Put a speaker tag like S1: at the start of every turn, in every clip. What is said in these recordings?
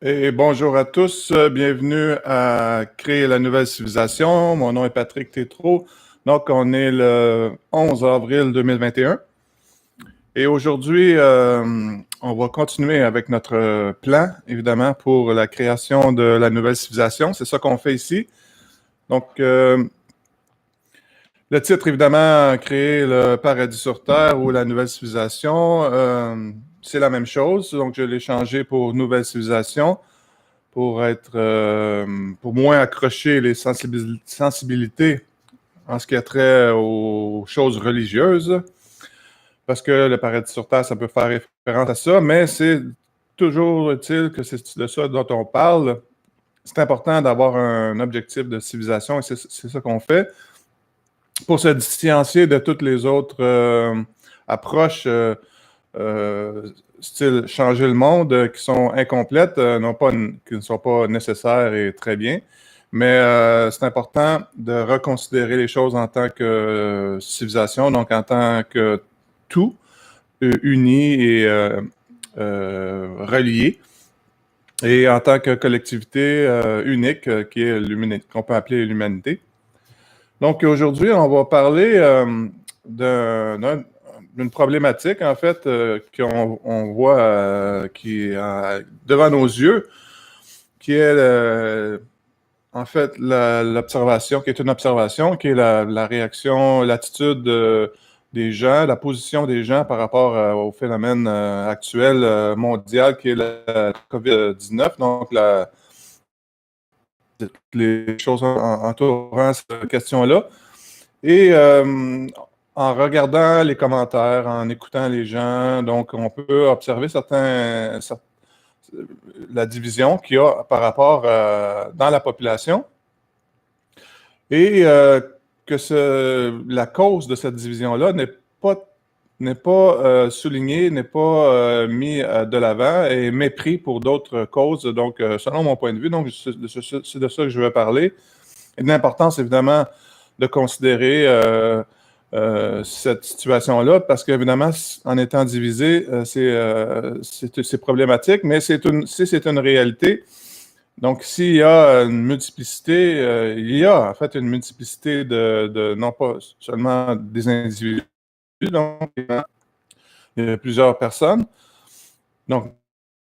S1: Et bonjour à tous, bienvenue à Créer la nouvelle civilisation. Mon nom est Patrick Tétrault. Donc, on est le 11 avril 2021. Et aujourd'hui, on va continuer avec notre plan, évidemment, pour la création de la nouvelle civilisation. C'est ça qu'on fait ici. Donc, le titre, évidemment, Créer le paradis sur Terre ou la nouvelle civilisation, c'est la même chose. Donc, je l'ai changé pour nouvelle civilisation, pour pour moins accrocher les sensibilités en ce qui a trait aux choses religieuses, parce que le paradis sur Terre, ça peut faire référence à ça, mais c'est toujours utile que c'est de ça dont on parle. C'est important d'avoir un objectif de civilisation, et c'est ça qu'on fait, pour se distancier de toutes les autres approches style changer le monde, qui sont incomplètes, qui ne sont pas nécessaires et très bien. Mais c'est important de reconsidérer les choses en tant que civilisation, donc en tant que tout uni et relié, et en tant que collectivité unique qui est qu'on peut appeler l'humanité. Donc aujourd'hui, on va parler d'une problématique, en fait, qu'on voit qui est devant nos yeux, qui est en fait l'observation, qui est une observation, qui est la réaction, l'attitude des gens, la position des gens par rapport au phénomène actuel mondial qui est la COVID-19, donc les choses entourant cette question-là. Et en regardant les commentaires, en écoutant les gens, donc on peut observer la division qu'il y a par rapport dans la population, et que la cause de cette division-là n'est pas soulignée, n'est pas mis de l'avant, et mépris pour d'autres causes. Donc, selon mon point de vue, donc c'est de ça que je veux parler. Et de l'importance, évidemment, de considérer cette situation-là, parce qu'évidemment, en étant divisé, c'est problématique, mais si c'est une réalité. Donc, s'il y a une multiplicité, il y a en fait une multiplicité non pas seulement des individus, donc il y a plusieurs personnes. Donc,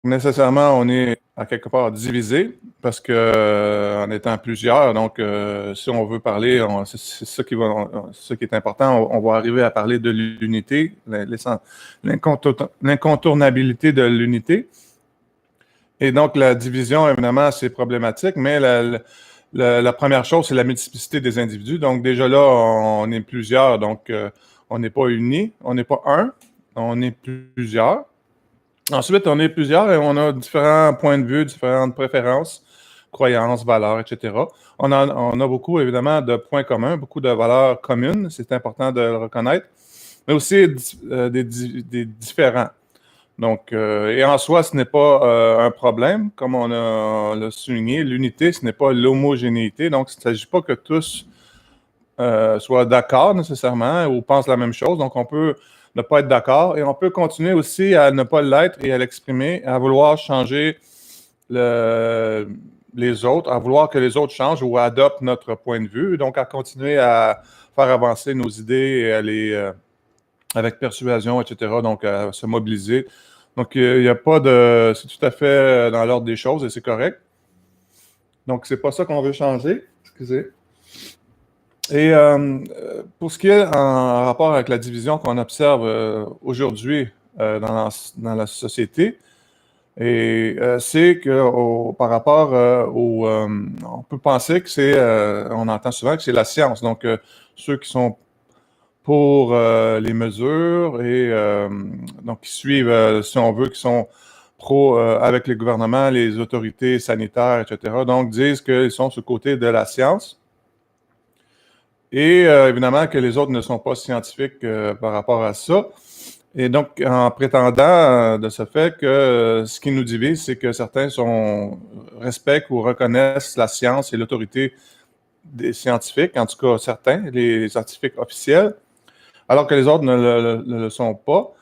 S1: nécessairement, on est à quelque part divisé, parce que en étant plusieurs, donc si on veut parler, c'est ça qui est important, on va arriver à parler de l'unité, l'incontournabilité de l'unité. Et donc, la division, évidemment, c'est problématique, mais la première chose, c'est la multiplicité des individus. Donc, déjà là, on est plusieurs, donc on n'est pas unis, on n'est pas un, on est plusieurs. Ensuite, on est plusieurs et on a différents points de vue, différentes préférences, croyances, valeurs, etc. On a beaucoup, évidemment, de points communs, beaucoup de valeurs communes, c'est important de le reconnaître, mais aussi des différents. Donc, et en soi, ce n'est pas un problème, comme on l'a souligné. L'unité, ce n'est pas l'homogénéité. Donc, il ne s'agit pas que tous soient d'accord nécessairement ou pensent la même chose. Donc, on peut ne pas être d'accord, et on peut continuer aussi à ne pas l'être et à l'exprimer, à vouloir changer les autres, à vouloir que les autres changent ou adoptent notre point de vue. Donc, à continuer à faire avancer nos idées et à avec persuasion, etc. Donc, à se mobiliser. Donc, il n'y a pas de... C'est tout à fait dans l'ordre des choses et c'est correct. Donc, c'est pas ça qu'on veut changer. Excusez. Et pour ce qui est en rapport avec la division qu'on observe aujourd'hui dans la société, et c'est que par rapport on peut penser que on entend souvent que c'est la science. Donc, ceux qui sont pour les mesures et donc qui suivent, si on veut, qui sont pro avec les gouvernements, les autorités sanitaires, etc. Donc, disent qu'ils sont sur le côté de la science. Et évidemment que les autres ne sont pas scientifiques par rapport à ça. Et donc, en prétendant de ce fait que ce qui nous divise, c'est que certains respectent ou reconnaissent la science et l'autorité des scientifiques, en tout cas certains, les scientifiques officiels, alors que les autres ne le sont pas.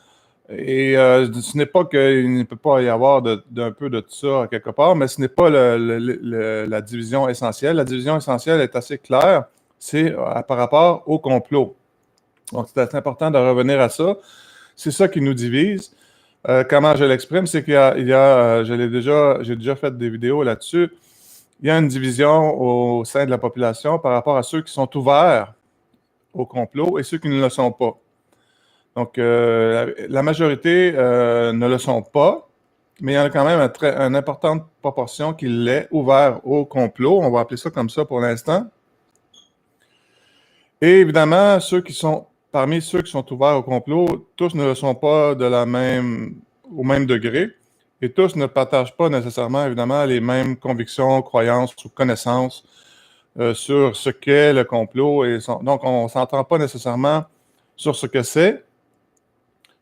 S1: Et ce n'est pas qu'il ne peut pas y avoir d'un peu de tout ça quelque part, mais ce n'est pas la division essentielle. La division essentielle est assez claire, c'est par rapport au complot. Donc, c'est assez important de revenir à ça. C'est ça qui nous divise. Comment je l'exprime, c'est j'ai déjà fait des vidéos là-dessus. Il y a une division au sein de la population par rapport à ceux qui sont ouverts au complot et ceux qui ne le sont pas. Donc, la majorité ne le sont pas, mais il y en a quand même une importante proportion qui l'est ouvert au complot. On va appeler ça comme ça pour l'instant. Et évidemment, parmi ceux qui sont ouverts au complot, tous ne le sont pas au même degré. Et tous ne partagent pas nécessairement, évidemment, les mêmes convictions, croyances ou connaissances sur ce qu'est le complot. Donc, on ne s'entend pas nécessairement sur ce que c'est.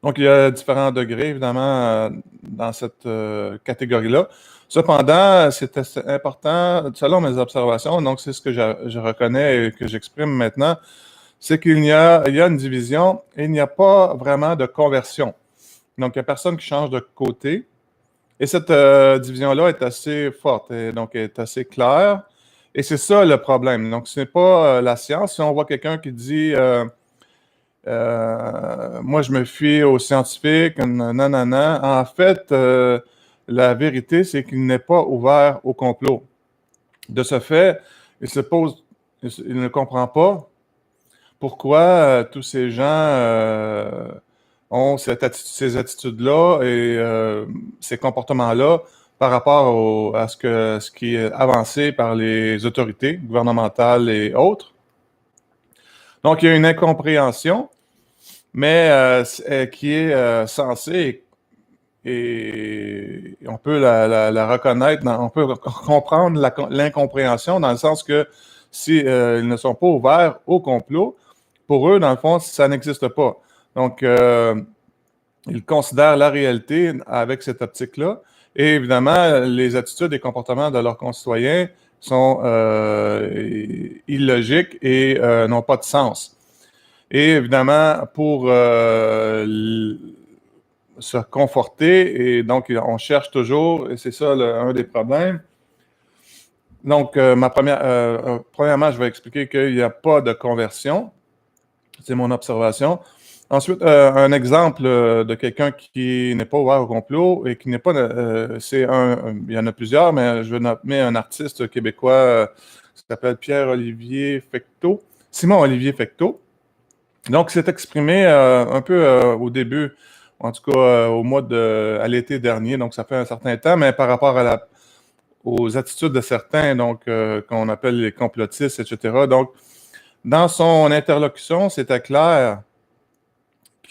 S1: Donc, il y a différents degrés, évidemment, dans cette catégorie-là. Cependant, c'est assez important, selon mes observations, donc c'est ce que je reconnais et que j'exprime maintenant, c'est il y a une division et il n'y a pas vraiment de conversion. Donc, il n'y a personne qui change de côté. Et cette division-là est assez forte, et donc est assez claire. Et c'est ça le problème. Donc, ce n'est pas la science. Si on voit quelqu'un qui dit moi, je me fie aux scientifiques, nanana. En fait, la vérité, c'est qu'il n'est pas ouvert au complot. De ce fait, il ne comprend pas pourquoi tous ces gens ont ces attitudes-là et ces comportements-là par rapport à ce qui est avancé par les autorités gouvernementales et autres. Donc, il y a une incompréhension, mais qui est censée, et on peut la reconnaître, on peut comprendre l'incompréhension dans le sens que si ils ne sont pas ouverts au complot, pour eux, dans le fond, ça n'existe pas. Donc, ils considèrent la réalité avec cette optique-là. Et évidemment, les attitudes et comportements de leurs concitoyens sont illogiques et n'ont pas de sens. Et évidemment, pour se conforter, et donc on cherche toujours, et c'est ça un des problèmes. Donc, premièrement, je vais expliquer qu'il n'y a pas de conversion. C'est mon observation. Ensuite, un exemple de quelqu'un qui n'est pas ouvert au complot et qui n'est pas. Il y en a plusieurs, mais je vais nommer un artiste québécois qui s'appelle Pierre-Olivier Fecteau, Simon-Olivier Fecteau. Donc, il s'est exprimé un peu au début, en tout cas à l'été dernier, donc ça fait un certain temps, mais par rapport aux attitudes de certains, donc qu'on appelle les complotistes, etc. Donc, dans son interlocution, c'était clair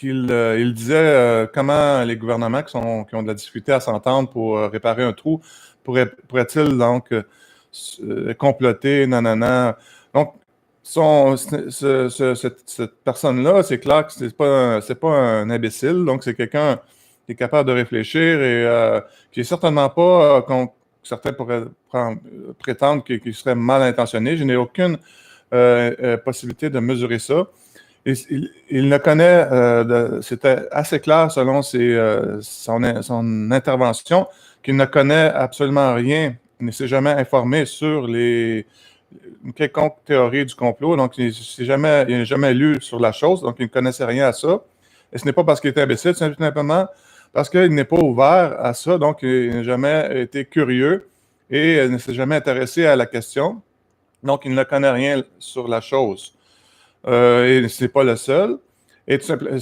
S1: il disait comment les gouvernements qui ont de la difficulté à s'entendre pour réparer un trou pourraient-ils donc comploter, nanana. Donc, cette personne-là, c'est clair que c'est pas un imbécile, donc c'est quelqu'un qui est capable de réfléchir et qui est certainement pas, comme certains pourraient prétendre qu'il serait mal intentionné. Je n'ai aucune possibilité de mesurer ça. Il ne connaît, c'était assez clair selon son intervention, qu'il ne connaît absolument rien, il ne s'est jamais informé sur une quelconque théorie du complot, donc il n'a jamais lu sur la chose, donc il ne connaissait rien à ça. Et ce n'est pas parce qu'il est imbécile, c'est simplement parce qu'il n'est pas ouvert à ça, donc il n'a jamais été curieux et ne s'est jamais intéressé à la question, donc il ne connaît rien sur la chose. Et ce n'est pas le seul. Et tout simplement,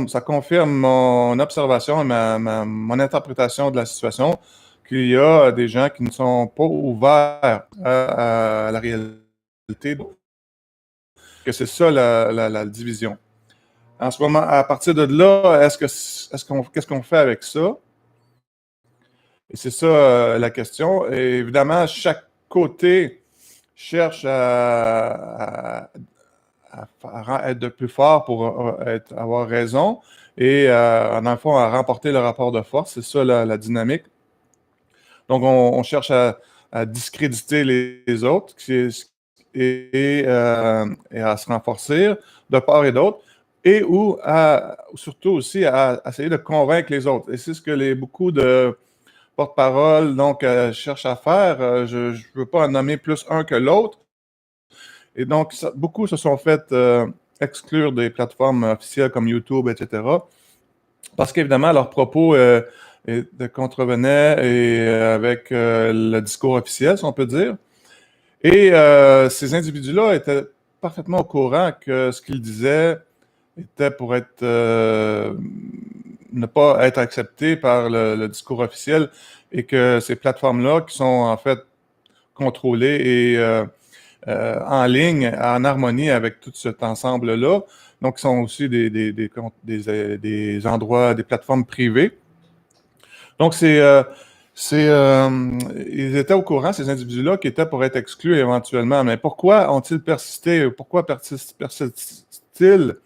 S1: ça confirme mon observation et mon interprétation de la situation, qu'il y a des gens qui ne sont pas ouverts à la réalité, que c'est ça la division. En ce moment, à partir de là, qu'est-ce qu'on fait avec ça? Et c'est ça la question. Et évidemment, chaque côté cherche à être de plus fort pour avoir raison et, dans le fond, à remporter le rapport de force. C'est ça la dynamique. Donc, on cherche à discréditer les autres et à se renforcer de part et d'autre. et ou surtout aussi à essayer de convaincre les autres. Et c'est ce que beaucoup de porte-parole cherchent à faire. Je ne veux pas en nommer plus un que l'autre. Et donc, beaucoup se sont fait exclure des plateformes officielles comme YouTube, etc. Parce qu'évidemment, leurs propos contrevenaient avec le discours officiel, si on peut dire. Et ces individus-là étaient parfaitement au courant que ce qu'ils disaient était pour ne pas être accepté par le discours officiel et que ces plateformes-là, qui sont en fait contrôlées et en ligne, en harmonie avec tout cet ensemble-là, donc, sont aussi des endroits, des plateformes privées. Donc, ils étaient au courant, ces individus-là, qui étaient pour être exclus éventuellement. Mais pourquoi ont-ils persisté? Pourquoi persistent-ils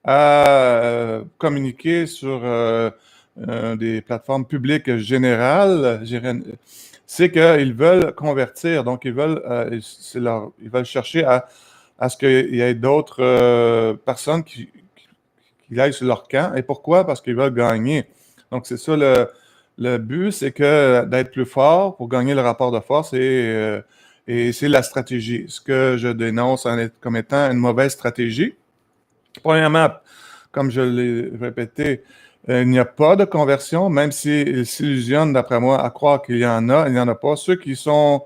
S1: à communiquer sur des plateformes publiques générales? C'est qu'ils veulent convertir. Donc, ils veulent chercher à ce qu'il y ait d'autres personnes qui aillent sur leur camp. Et pourquoi? Parce qu'ils veulent gagner. Donc, c'est ça le but, c'est que d'être plus fort pour gagner le rapport de force et c'est la stratégie. Ce que je dénonce comme étant une mauvaise stratégie. Premièrement, comme je l'ai répété, il n'y a pas de conversion, même s'ils s'illusionnent, d'après moi, à croire qu'il y en a, il n'y en a pas. Ceux qui sont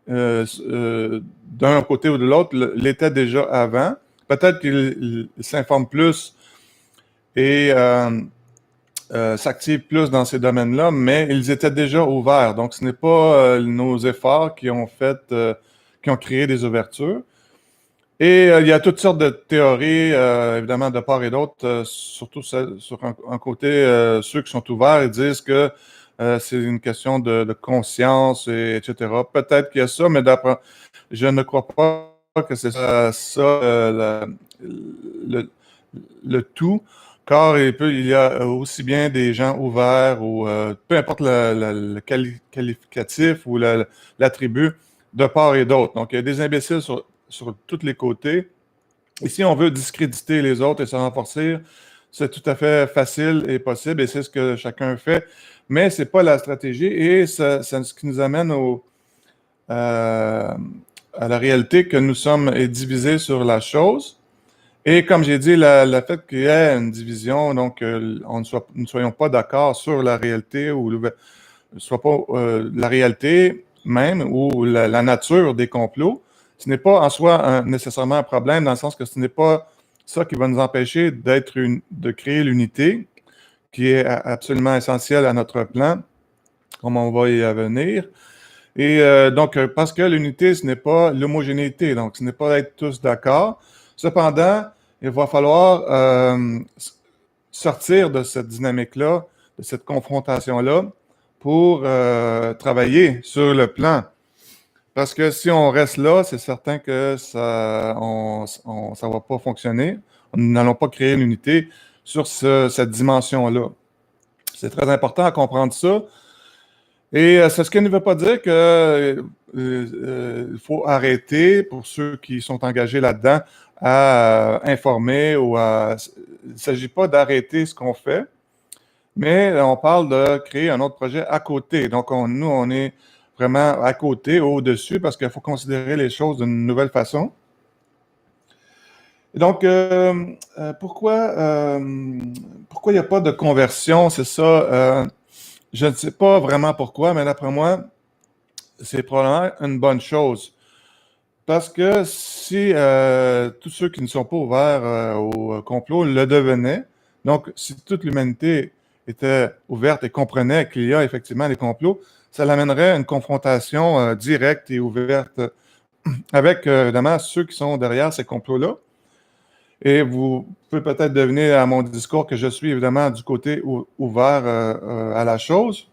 S1: d'un côté ou de l'autre l'étaient déjà avant. Peut-être qu'ils s'informent plus et s'activent plus dans ces domaines-là, mais ils étaient déjà ouverts. Donc, ce n'est pas nos efforts qui ont créé des ouvertures. Et il y a toutes sortes de théories, évidemment, de part et d'autre, surtout sur un côté, ceux qui sont ouverts, ils disent que c'est une question de conscience, etc. Peut-être qu'il y a ça, mais je ne crois pas que c'est ça le tout, car il y a aussi bien des gens ouverts ou peu importe le qualificatif ou l'attribut de part et d'autre. Donc, il y a des imbéciles sur tous les côtés. Et si on veut discréditer les autres et se renforcer, c'est tout à fait facile et possible, et c'est ce que chacun fait. Mais ce n'est pas la stratégie, et c'est ce qui nous amène à la réalité que nous sommes divisés sur la chose. Et comme j'ai dit, le fait qu'il y ait une division, donc nous ne soyons pas d'accord sur la réalité ou soit pas la réalité même ou la nature des complots, ce n'est pas en soi nécessairement un problème, dans le sens que ce n'est pas ça qui va nous empêcher de créer l'unité, qui est absolument essentielle à notre plan, comme on va y venir. Et donc, parce que l'unité, ce n'est pas l'homogénéité, donc ce n'est pas être tous d'accord. Cependant, il va falloir sortir de cette dynamique-là, de cette confrontation-là, pour travailler sur le plan. Parce que si on reste là, c'est certain que ça ne va pas fonctionner. Nous n'allons pas créer une unité sur cette dimension-là. C'est très important à comprendre ça. Et c'est ce qui ne veut pas dire qu'il faut arrêter, pour ceux qui sont engagés là-dedans, à informer ou à... Il ne s'agit pas d'arrêter ce qu'on fait, mais on parle de créer un autre projet à côté. Donc, nous, on est vraiment à côté, au-dessus, parce qu'il faut considérer les choses d'une nouvelle façon. Et donc, pourquoi il n'y a pas de conversion? C'est ça. Je ne sais pas vraiment pourquoi, mais d'après moi, c'est probablement une bonne chose. Parce que si tous ceux qui ne sont pas ouverts au complot le devenaient, donc si toute l'humanité était ouverte et comprenait qu'il y a effectivement des complots, ça l'amènerait à une confrontation directe et ouverte avec, évidemment, ceux qui sont derrière ces complots-là. Et vous pouvez peut-être deviner à mon discours que je suis évidemment du côté ouvert à la chose.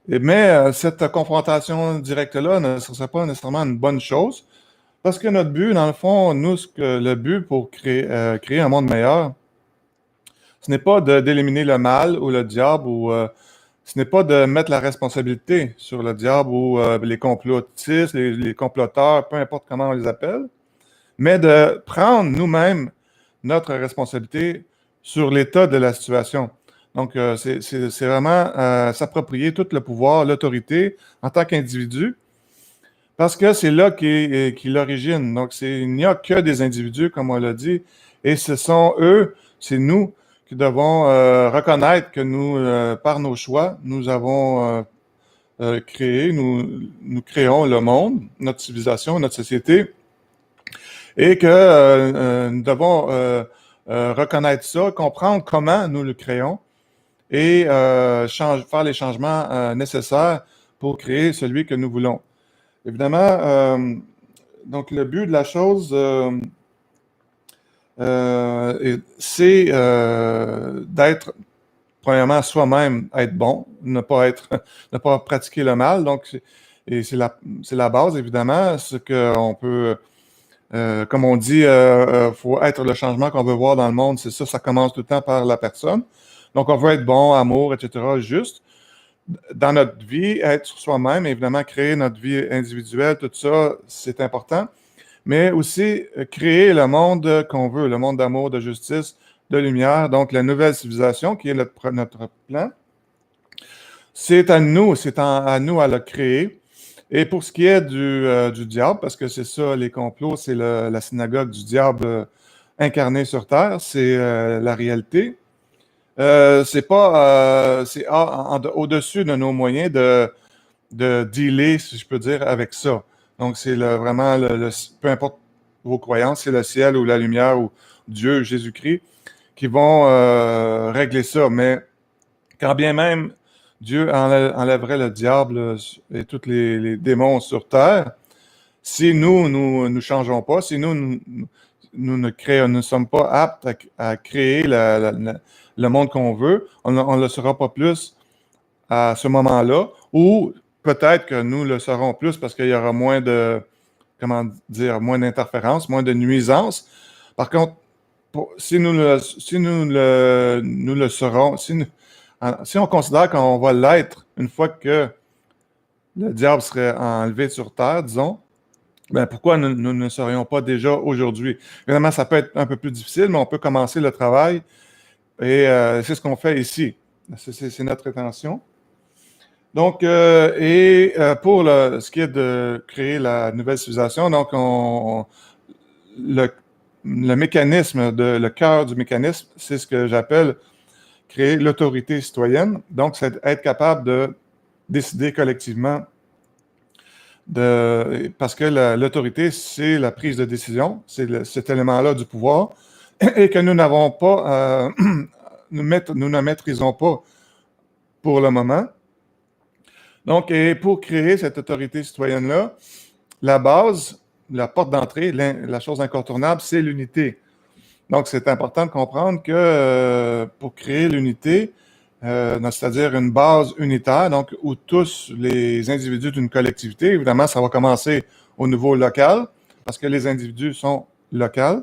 S1: Mais cette confrontation directe-là ne serait pas nécessairement une bonne chose, parce que notre but, dans le fond, le but pour créer un monde meilleur, ce n'est pas d'éliminer le mal ou le diable, ou ce n'est pas de mettre la responsabilité sur le diable ou les complotistes, les comploteurs, peu importe comment on les appelle, mais de prendre nous-mêmes notre responsabilité sur l'état de la situation. Donc, c'est vraiment s'approprier tout le pouvoir, l'autorité en tant qu'individu, parce que c'est là qu'est l'origine. Donc, il n'y a que des individus, comme on l'a dit, et ce sont eux, c'est nous qui devons reconnaître que nous, par nos choix, nous avons créé, nous créons le monde, notre civilisation, notre société, et que nous devons reconnaître ça, comprendre comment nous le créons et faire les changements nécessaires pour créer celui que nous voulons. Évidemment, donc le but de la chose, c'est d'être, premièrement, soi-même, être bon, ne pas pratiquer le mal. Donc, et c'est la base, évidemment, ce qu'on peut, comme on dit, faut être le changement qu'on veut voir dans le monde. C'est ça, ça commence tout le temps par la personne. Donc, on veut être bon, amour, etc., juste. Dans notre vie, être soi-même, évidemment, créer notre vie individuelle, tout ça, c'est important. Mais aussi créer le monde qu'on veut, le monde d'amour, de justice, de lumière. Donc, la nouvelle civilisation, qui est notre plan, c'est à nous à le créer. Et pour ce qui est du diable, parce que c'est ça, les complots, c'est la synagogue du diable incarné sur Terre, c'est la réalité. C'est pas, c'est au-dessus de nos moyens de dealer, si je peux dire, avec ça. Donc, c'est vraiment, peu importe vos croyances, c'est le ciel ou la lumière ou Dieu, Jésus-Christ, qui vont régler ça. Mais quand bien même Dieu enlèverait le diable et tous les démons sur terre, si nous ne changeons pas, si nous ne sommes pas aptes à créer le monde qu'on veut, on ne le sera pas plus à ce moment-là, ou peut-être que nous le serons plus parce qu'il y aura moins comment dire, moins d'interférences, moins de nuisances. Par contre, si nous le serons, si on considère qu'on va l'être une fois que le diable serait enlevé sur terre, disons, ben pourquoi nous ne serions pas déjà aujourd'hui? Évidemment, ça peut être un peu plus difficile, mais on peut commencer le travail et c'est ce qu'on fait ici. C'est notre intention. Donc, pour ce qui est de créer la nouvelle civilisation, donc le mécanisme, le cœur du mécanisme, c'est ce que j'appelle créer l'autorité citoyenne. Donc, c'est être capable de décider collectivement parce que l'autorité, c'est la prise de décision, c'est cet élément-là du pouvoir, et que nous n'avons pas, nous ne maîtrisons pas pour le moment. Donc, et pour créer cette autorité citoyenne-là, la base, la porte d'entrée, la chose incontournable, c'est l'unité. Donc, c'est important de comprendre que pour créer l'unité, c'est-à-dire une base unitaire, donc où tous les individus d'une collectivité, évidemment, ça va commencer au niveau local, parce que les individus sont locaux.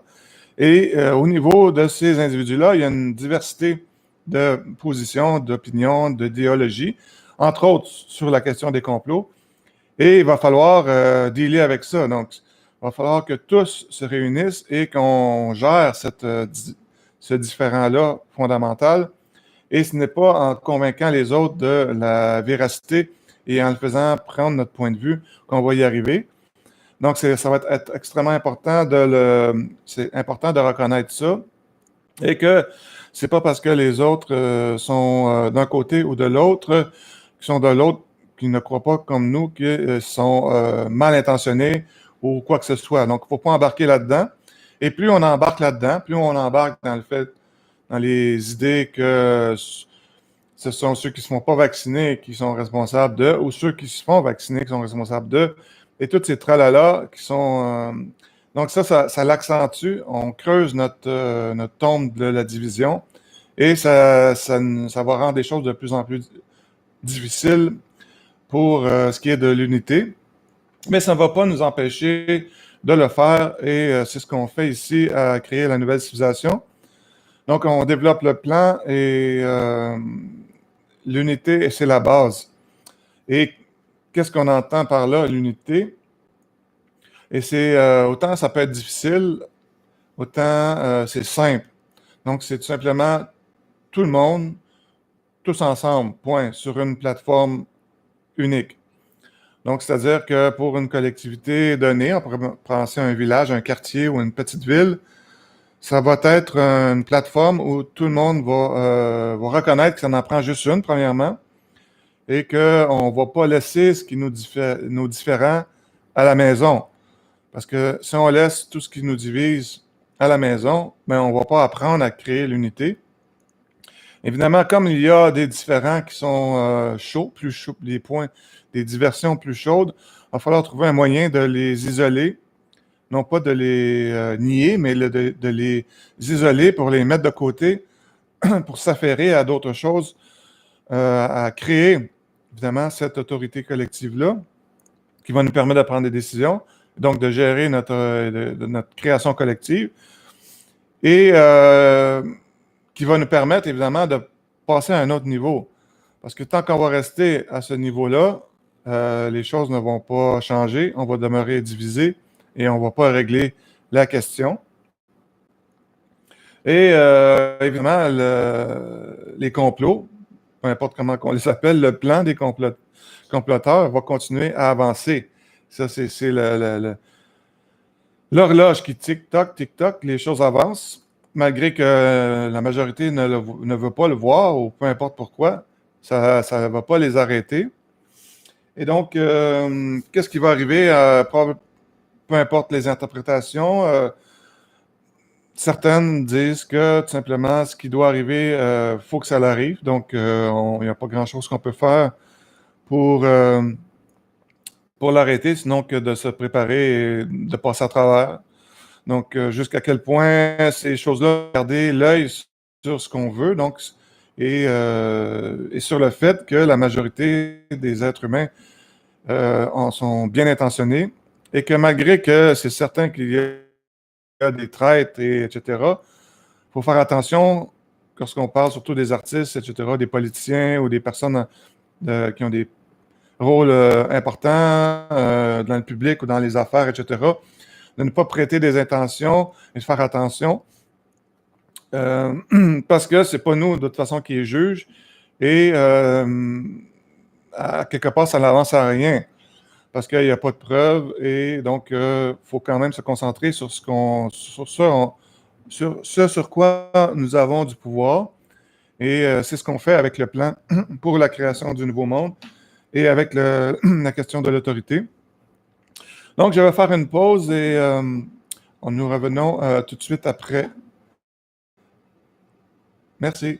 S1: Et au niveau de ces individus-là, il y a une diversité de positions, d'opinions, d'idéologies, entre autres sur la question des complots. Et il va falloir dealer avec ça. Donc, il va falloir que tous se réunissent et qu'on gère ce différend-là fondamental. Et ce n'est pas en convainquant les autres de la véracité et en le faisant prendre notre point de vue qu'on va y arriver. Donc, ça va être extrêmement important c'est important de reconnaître ça et que c'est pas parce que les autres sont d'un côté ou de l'autre, qui sont de l'autre, qui ne croient pas comme nous, qui sont mal intentionnés ou quoi que ce soit. Donc, il ne faut pas embarquer là-dedans. Et plus on embarque là-dedans, plus on embarque dans les idées que ce sont ceux qui ne se font pas vacciner qui sont responsables de, ou ceux qui se font vacciner qui sont responsables de, et toutes ces tralala qui sont... donc ça l'accentue, on creuse notre tombe de la division, et ça va rendre les choses de plus en plus difficiles pour ce qui est de l'unité, mais ça ne va pas nous empêcher de le faire, et c'est ce qu'on fait ici à créer la nouvelle civilisation. Donc, on développe le plan et l'unité, c'est la base. Et qu'est-ce qu'on entend par là, l'unité? Et c'est autant ça peut être difficile autant c'est simple. Donc, c'est tout simplement tout le monde, tous ensemble, point, sur une plateforme unique. Donc, c'est-à-dire que pour une collectivité donnée, on pourrait penser à un village, un quartier ou une petite ville, ça va être une plateforme où tout le monde va reconnaître que ça en prend juste une, premièrement, et qu'on ne va pas laisser ce qui nous différent à la maison. Parce que si on laisse tout ce qui nous divise à la maison, ben on ne va pas apprendre à créer l'unité. Évidemment, comme il y a des différents qui sont chauds, plus chauds, des points, des diversions plus chaudes, il va falloir trouver un moyen de les isoler, non pas de les nier, mais de les isoler pour les mettre de côté, pour s'affairer à d'autres choses, à créer, évidemment, cette autorité collective-là qui va nous permettre de prendre des décisions, donc de gérer notre création collective et qui va nous permettre, évidemment, de passer à un autre niveau. Parce que tant qu'on va rester à ce niveau-là, les choses ne vont pas changer, on va demeurer divisé et on ne va pas régler la question. Et évidemment, les complots, peu importe comment on les appelle, le plan des comploteurs va continuer à avancer. Ça, c'est l'horloge qui tic-toc, tic-toc, les choses avancent, malgré que la majorité ne veut pas le voir, ou peu importe pourquoi, ça ne va pas les arrêter. Et donc, qu'est-ce qui va arriver? Peu importe les interprétations, certaines disent que tout simplement, ce qui doit arriver, faut que ça l'arrive. Donc, il n'y a pas grand-chose qu'on peut faire pour l'arrêter, sinon que de se préparer et de passer à travers. Donc, jusqu'à quel point ces choses-là, garder l'œil sur ce qu'on veut, donc, et sur le fait que la majorité des êtres humains en sont bien intentionnés et que malgré que c'est certain qu'il y a des traites, etc., il faut faire attention lorsqu'on parle surtout des artistes, etc., des politiciens ou des personnes qui ont des rôles importants dans le public ou dans les affaires, etc., de ne pas prêter des intentions et de faire attention parce que c'est pas nous, de toute façon, qui est juge et à quelque part, ça n'avance à rien parce qu'il n'y a pas de preuves et donc il faut quand même se concentrer sur sur quoi nous avons du pouvoir et c'est ce qu'on fait avec le plan pour la création du nouveau monde et avec la question de l'autorité. Donc, je vais faire une pause et nous revenons tout de suite après. Merci.